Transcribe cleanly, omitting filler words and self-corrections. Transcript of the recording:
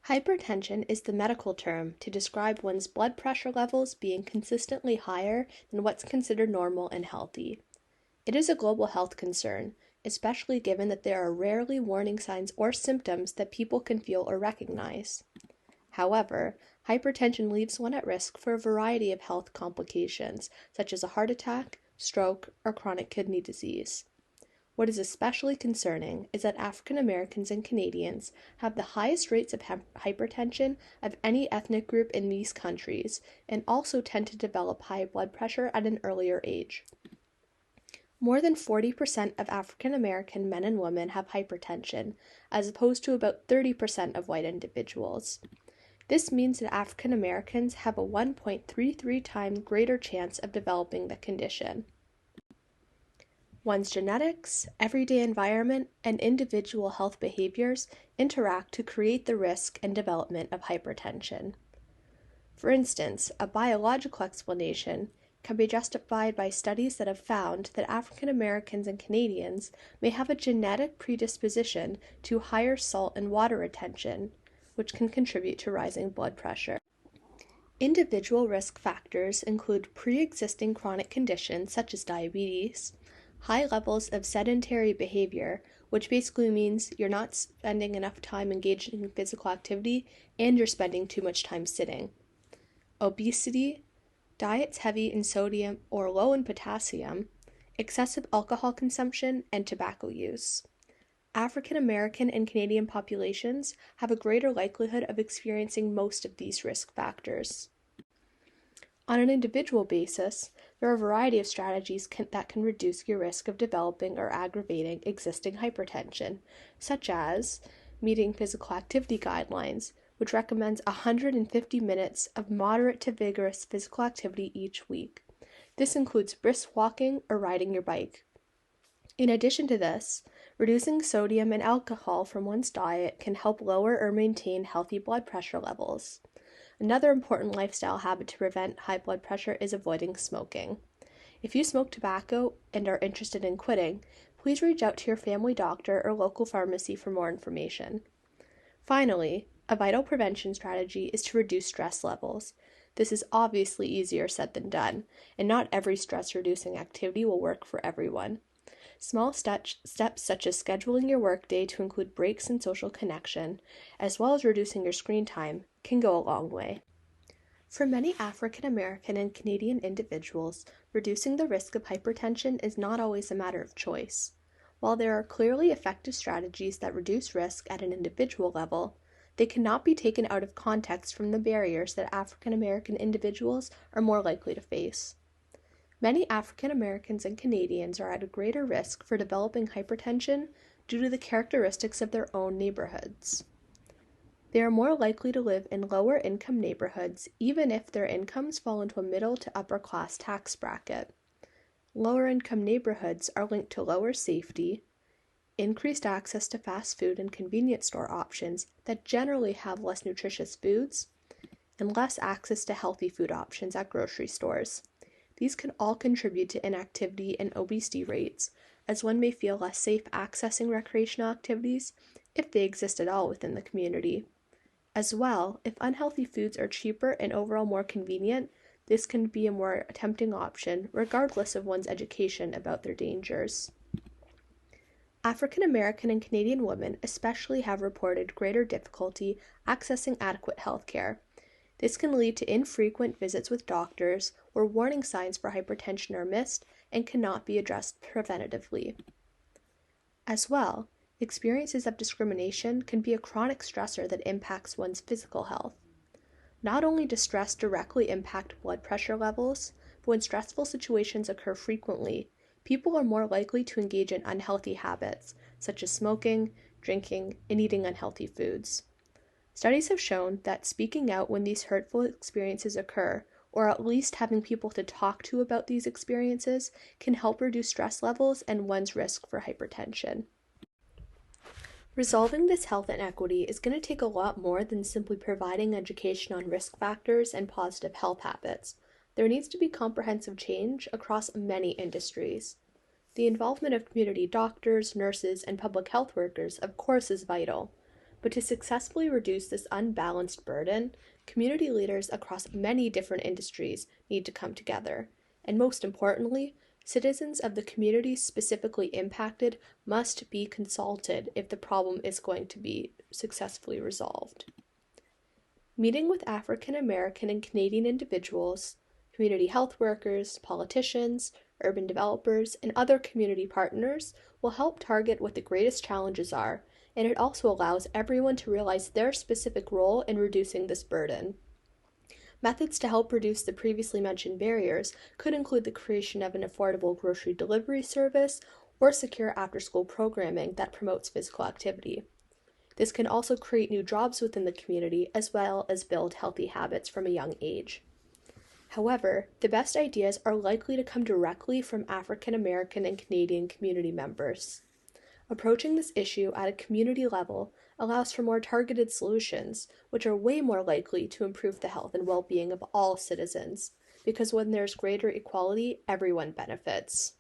Hypertension is the medical term to describe one's blood pressure levels being consistently higher than what's considered normal and healthy. It is a global health concern, especially given that there are rarely warning signs or symptoms that people can feel or recognize. However, hypertension leaves one at risk for a variety of health complications, such as a heart attack, stroke, or chronic kidney disease. What is especially concerning is that African Americans and Canadians have the highest rates of hypertension of any ethnic group in these countries and also tend to develop high blood pressure at an earlier age. More than 40% of African American men and women have hypertension, as opposed to about 30% of white individuals. This means that African Americans have a 1.33 times greater chance of developing the condition. One's genetics, everyday environment, and individual health behaviors interact to create the risk and development of hypertension. For instance, a biological explanation can be justified by studies that have found that African Americans and Canadians may have a genetic predisposition to higher salt and water retention, which can contribute to rising blood pressure. Individual risk factors include pre-existing chronic conditions such as diabetes, high levels of sedentary behavior, which basically means you're not spending enough time engaging in physical activity and you're spending too much time sitting, obesity, diets heavy in sodium or low in potassium, excessive alcohol consumption, and tobacco use. African American and Canadian populations have a greater likelihood of experiencing most of these risk factors. On an individual basis, there are a variety of strategies that can reduce your risk of developing or aggravating existing hypertension, such as meeting physical activity guidelines, which recommends 150 minutes of moderate to vigorous physical activity each week. This includes brisk walking or riding your bike. In addition to this, reducing sodium and alcohol from one's diet can help lower or maintain healthy blood pressure levels. Another important lifestyle habit to prevent high blood pressure is avoiding smoking. If you smoke tobacco and are interested in quitting, please reach out to your family doctor or local pharmacy for more information. Finally, a vital prevention strategy is to reduce stress levels. This is obviously easier said than done, and not every stress-reducing activity will work for everyone. Small steps such as scheduling your workday to include breaks and social connection, as well as reducing your screen time, can go a long way. For many African American and Canadian individuals, reducing the risk of hypertension is not always a matter of choice. While there are clearly effective strategies that reduce risk at an individual level, they cannot be taken out of context from the barriers that African American individuals are more likely to face. Many African Americans and Canadians are at a greater risk for developing hypertension due to the characteristics of their own neighborhoods. They are more likely to live in lower income neighborhoods even if their incomes fall into a middle to upper class tax bracket. Lower income neighborhoods are linked to lower safety, increased access to fast food and convenience store options that generally have less nutritious foods, and less access to healthy food options at grocery stores. These can all contribute to inactivity and obesity rates, as one may feel less safe accessing recreational activities if they exist at all within the community. As well, if unhealthy foods are cheaper and overall more convenient, this can be a more tempting option, regardless of one's education about their dangers. African American and Canadian women especially have reported greater difficulty accessing adequate health care. This can lead to infrequent visits with doctors where warning signs for hypertension are missed and cannot be addressed preventatively. As well, experiences of discrimination can be a chronic stressor that impacts one's physical health. Not only does stress directly impact blood pressure levels, but when stressful situations occur frequently, people are more likely to engage in unhealthy habits, such as smoking, drinking, and eating unhealthy foods. Studies have shown that speaking out when these hurtful experiences occur, or at least having people to talk to about these experiences, can help reduce stress levels and one's risk for hypertension. Resolving this health inequity is going to take a lot more than simply providing education on risk factors and positive health habits. There needs to be comprehensive change across many industries. The involvement of community doctors, nurses, and public health workers, of course, is vital, But to successfully reduce this unbalanced burden, community leaders across many different industries need to come together. And most importantly, citizens of the communities specifically impacted must be consulted if the problem is going to be successfully resolved. Meeting with African American and Canadian individuals, community health workers, politicians, urban developers, and other community partners will help target what the greatest challenges are, and it also allows everyone to realize their specific role in reducing this burden. Methods to help reduce the previously mentioned barriers could include the creation of an affordable grocery delivery service or secure after-school programming that promotes physical activity. This can also create new jobs within the community as well as build healthy habits from a young age. However, the best ideas are likely to come directly from African American and Canadian community members. Approaching this issue at a community level allows for more targeted solutions, which are way more likely to improve the health and well-being of all citizens, because when there's greater equality, everyone benefits.